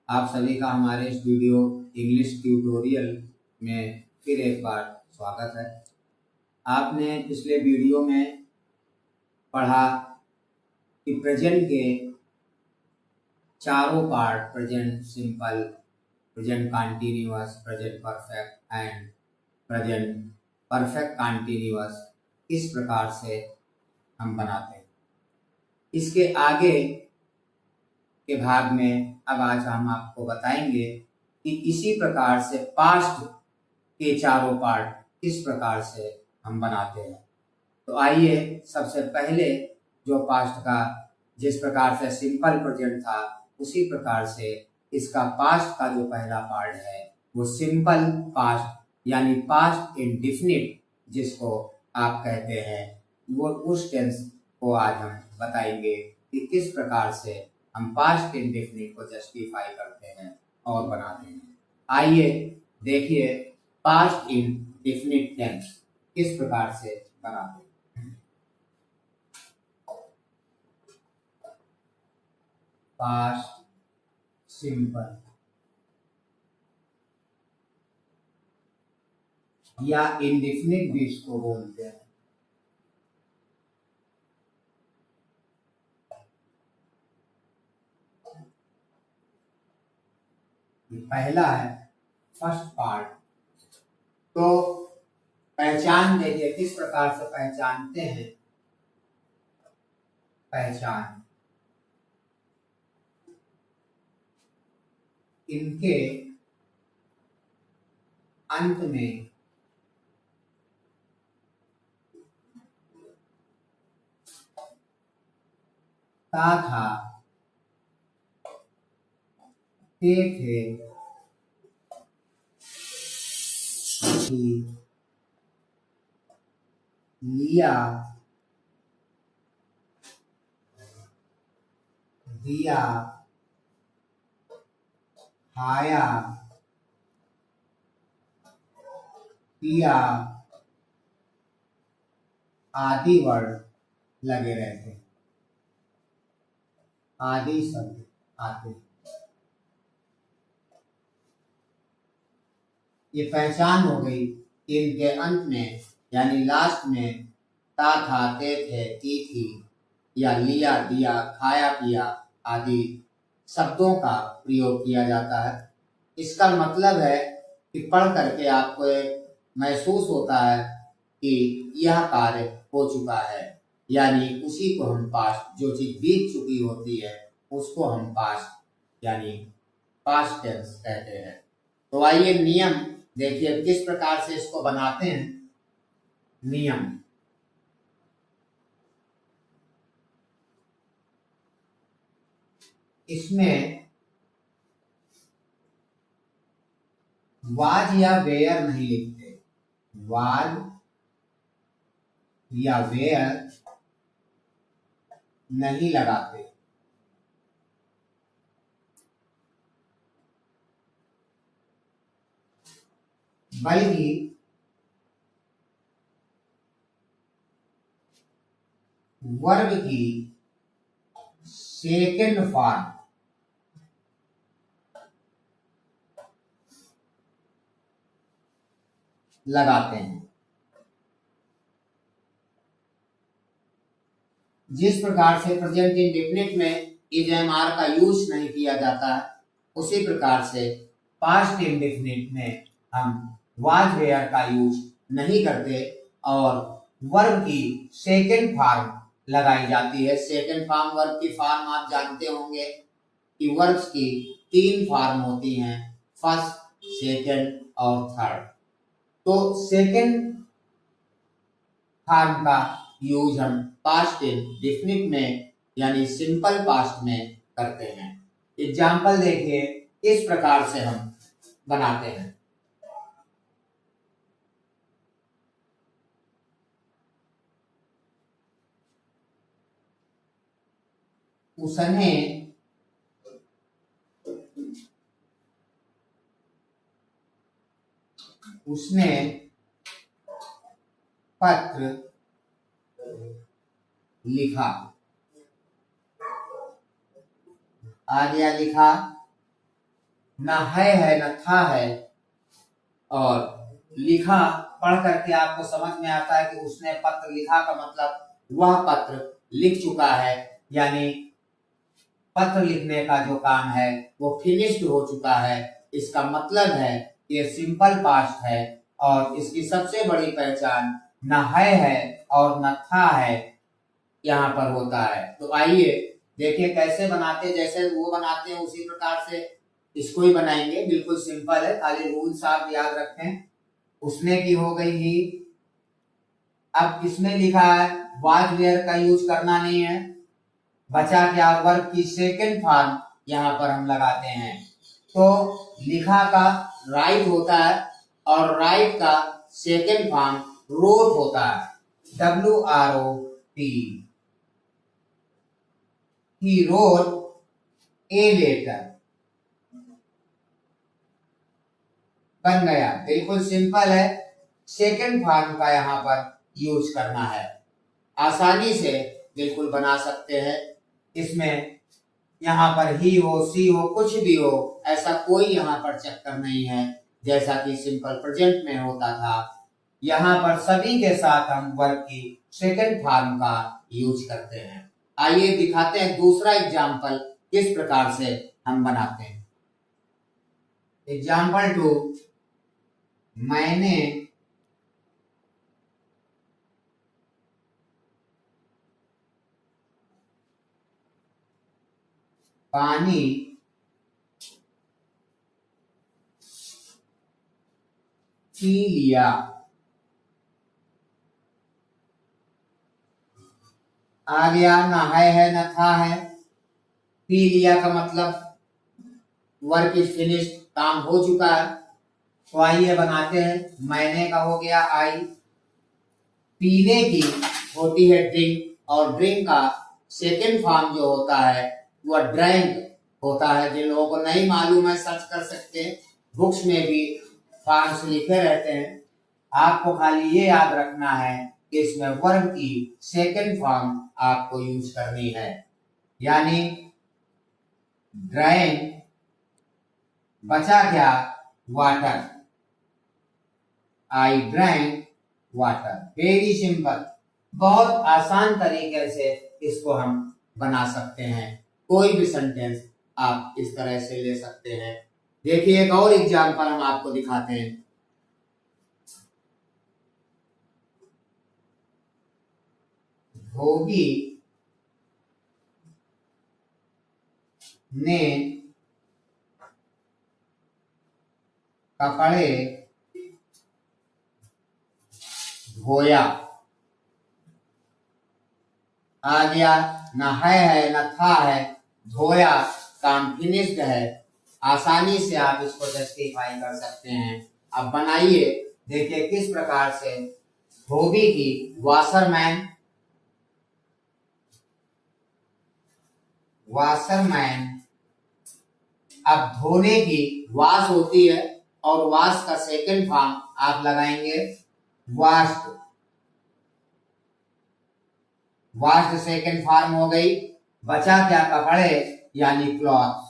आप सभी का हमारे इस वीडियो इंग्लिश ट्यूटोरियल में फिर एक बार स्वागत है। आपने पिछले वीडियो में पढ़ा कि प्रेजेंट के चारों part present simple, present continuous, present perfect and present perfect continuous इस प्रकार से हम बनाते हैं। इसके आगे के भाग में अब आज हम आपको बताएंगे कि इसी प्रकार से पास्ट के चारों पार्ट किस प्रकार से हम बनाते हैं। तो आइए सबसे पहले जो पास्ट का जिस प्रकार से सिंपल प्रेजेंट था उसी प्रकार से इसका पास्ट का जो पहला पार्ट है वो सिंपल पास्ट यानी पास्ट इंडेफिनिट जिसको आप कहते हैं वो उस टेंस को आज हम बताएंगे कि किस प्रकार से हम पास्ट इंडेफिनिट को जस्टिफाई करते हैं और बनाते हैं। आइए देखिए पास्ट इंडेफिनिट टेंस किस प्रकार से बनाते हैं। पास्ट सिंपल या इंडेफिनिट भी इसको बोलते हैं। पहला है फर्स्ट पार्ट। तो पहचान देखिए किस प्रकार से पहचानते हैं। पहचान इनके अंत में ता था, ते थे, थी, लिया, दिया, खाया, पिया आदि वर्ड लगे रहते हैं, आदि शब्द आते हैं। ये पहचान हो गई। इनके अंत में यानी लास्ट में ता था, ते थे, ती थी या लिया, दिया, खाया, पिया आदि शब्दों का प्रयोग किया जाता है। इसका मतलब है कि पढ़ करके आपको महसूस होता है कि यह कार्य हो चुका है, यानी उसी को हम पास्ट, जो चीज बीत चुकी होती है उसको हम पास्ट यानी पास्ट टेंस कहते हैं। तो आइए नियम देखिए किस प्रकार से इसको बनाते हैं। नियम इसमें वाज या वेयर नहीं लिखते, वाज या वेयर नहीं लगाते, बल्कि वर्ब की सेकेंड फॉर्म लगाते हैं। जिस प्रकार से प्रेजेंट इंडेफिनिट में इज एम आर का यूज नहीं किया जाता है उसी प्रकार से पास्ट इंडेफिनिट में हम वाज वेयर का यूज नहीं करते और वर्ब की सेकेंड फॉर्म लगाई जाती है। सेकेंड फॉर्म वर्ब की फॉर्म आप जानते होंगे कि वर्ब्स की तीन फॉर्म होती हैं, फर्स्ट, सेकेंड और थर्ड। तो सेकेंड फॉर्म का यूज हम पास्ट इंडेफिनिट में यानी सिंपल पास्ट में करते हैं। एग्जाम्पल देखिए इस प्रकार से हम बनाते हैं। उसने उसने पत्र लिखा, आ गया लिखा, न है न था है, और लिखा पढ़ करके आपको समझ में आता है कि उसने पत्र लिखा का मतलब वह पत्र लिख चुका है, यानी पत्र लिखने का जो काम है वो फिनिश्ड हो चुका है। इसका मतलब है ये सिंपल पास्ट है और इसकी सबसे बड़ी पहचान न है और न था है यहाँ पर होता है। तो आइए देखिए कैसे बनाते, जैसे वो बनाते हैं उसी प्रकार से इसको ही बनाएंगे। बिल्कुल सिंपल है, खाली रूल्स आप याद रखें। उसने की हो गई ही। अब किसने लिखा है, वाज वेयर का यूज करना नहीं है। बचा क्या, वर्ब की सेकंड फॉर्म यहाँ पर हम लगाते हैं। तो लिखा का राइट होता है और राइट का सेकंड फॉर्म रोट होता है, WROT। He wrote a letter, बन गया। बिल्कुल सिंपल है, सेकंड फॉर्म का यहाँ पर यूज करना है, आसानी से बिल्कुल बना सकते हैं। इसमें यहाँ पर ही हो सी हो कुछ भी हो, ऐसा कोई यहाँ पर चक्कर नहीं है जैसा कि सिंपल प्रेजेंट में होता था। यहाँ पर सभी के साथ हम वर्ब की सेकंड फॉर्म का यूज करते हैं। आइए दिखाते हैं दूसरा एग्जाम्पल किस प्रकार से हम बनाते हैं। एग्जाम्पल 2, मैंने पानी पी लिया। आ गया, ना है ना था है। पी लिया का मतलब वर्क इज फिनिश्ड, काम हो चुका है। तो आइए बनाते हैं। मैंने का हो गया आई, पीने की होती है ड्रिंक, और ड्रिंक का सेकेंड फॉर्म जो होता है वह ड्रैंक होता है। जिन लोगों को नहीं मालूम है सर्च कर सकते हैं, बुक्स में भी फॉर्म्स लिखे रहते हैं। आपको खाली ये याद रखना है कि इसमें वर्ब की सेकेंड फॉर्म आपको यूज करनी है, यानी ड्राइंग, बचा क्या, water, I drank water. Very simple, बहुत आसान तरीके से इसको हम बना सकते हैं। कोई भी सेंटेंस आप इस तरह से ले सकते हैं। देखिए एक और एग्जांपल हम आपको दिखाते हैं। धोबी ने कपड़े धोया। आ गया, ना है ना था है, धोया, काम फिनिश्ड है। आसानी से आप इसको जस्टिफाई कर सकते हैं। अब बनाइए, देखिए किस प्रकार से। धोबी की वॉशरमैन, वॉशरमैन। अब धोने की वॉश होती है और वॉश का सेकंड फॉर्म आप लगाएंगे वॉश्ड। वॉश्ड सेकंड फॉर्म हो गई। बचा क्या, कपड़े यानी क्लॉथ,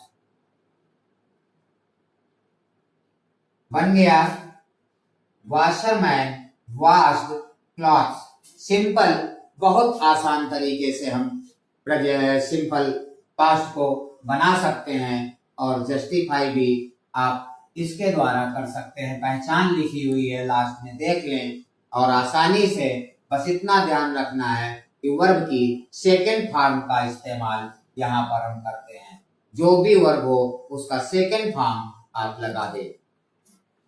बन गया वॉशरमैन वॉश्ड क्लॉथ्स। सिंपल, बहुत आसान तरीके से हम सिंपल पास्ट को बना सकते हैं और जस्टिफाई भी आप इसके द्वारा कर सकते हैं। पहचान लिखी हुई है लास्ट में, देख लें। और आसानी से बस इतना ध्यान रखना है कि वर्ब की सेकंड फॉर्म का इस्तेमाल यहाँ पर हम करते हैं। जो भी वर्ब हो उसका सेकंड फॉर्म आप लगा दे।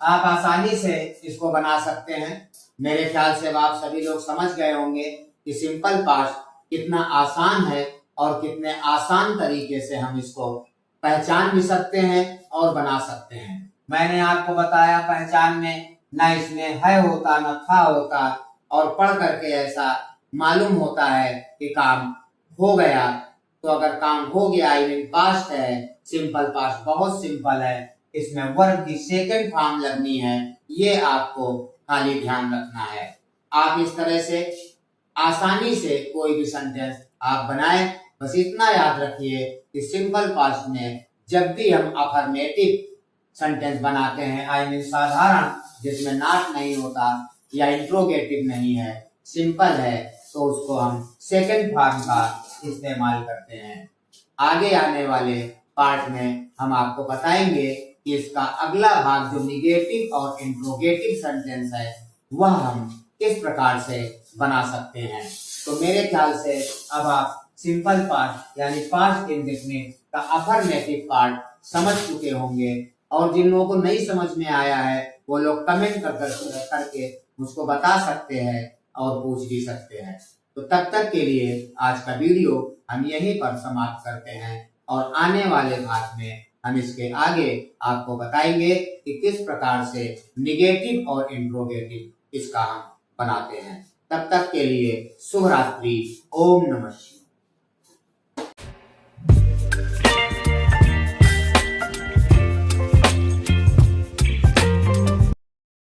आप आसानी से इसको बना सकते हैं। मेरे ख्याल से आप सभी लोग समझ गए होंगे कि सिंपल पास्ट कितना आसान है और कितने आसान तरीके से हम इसको पहचान भी सकते हैं और बना सकते हैं। मैंने आपको बताया पहचान में न इसमें है होता न था होता, और पढ़ करके ऐसा मालूम होता है कि काम हो गया। तो अगर काम हो गया इवन पास्ट है, सिंपल पास्ट बहुत सिंपल है, इसमें वर्ब की सेकंड फॉर्म लगनी है, ये आपको खाली ध्यान रखना है। आप इस तरह से आसानी से कोई भी सेंटेंस आप बनाएं। बस इतना याद रखिए कि सिंपल पास्ट में जब भी हम अफर्मेटिव सेंटेंस बनाते हैं, आई मीन साधारण, जिसमें नॉट नहीं होता या इंट्रोगेटिव नहीं है, सिंपल है, तो उसको हम सेकंड फॉर्म का इस्तेमाल करते हैं। आगे आने वाले पार्ट में हम आपको बताएंगे कि इसका अगला भाग जो निगेटिव और इंट्रोगेटिव सेंटेंस है वह हम किस प्रकार से बना सकते हैं। तो मेरे ख्याल से अब आप सिंपल पार्ट यानी पास्ट इंडेफिनिट का अफर्मेटिव पार्ट समझ चुके होंगे, और जिन लोगों को नहीं समझ में आया है वो लोग कमेंट करके मुझको बता सकते हैं और पूछ भी सकते हैं। तो तब तक के लिए आज का वीडियो हम यहीं पर समाप्त करते हैं, और आने वाले भाग में हम इसके आगे आपको बताएंगे कि किस प्रकार से निगेटिव और इंट्रोगेटिव इसका हम बनाते हैं। तब तक के लिए शुभ रात्रि। ओम नमः शिवाय।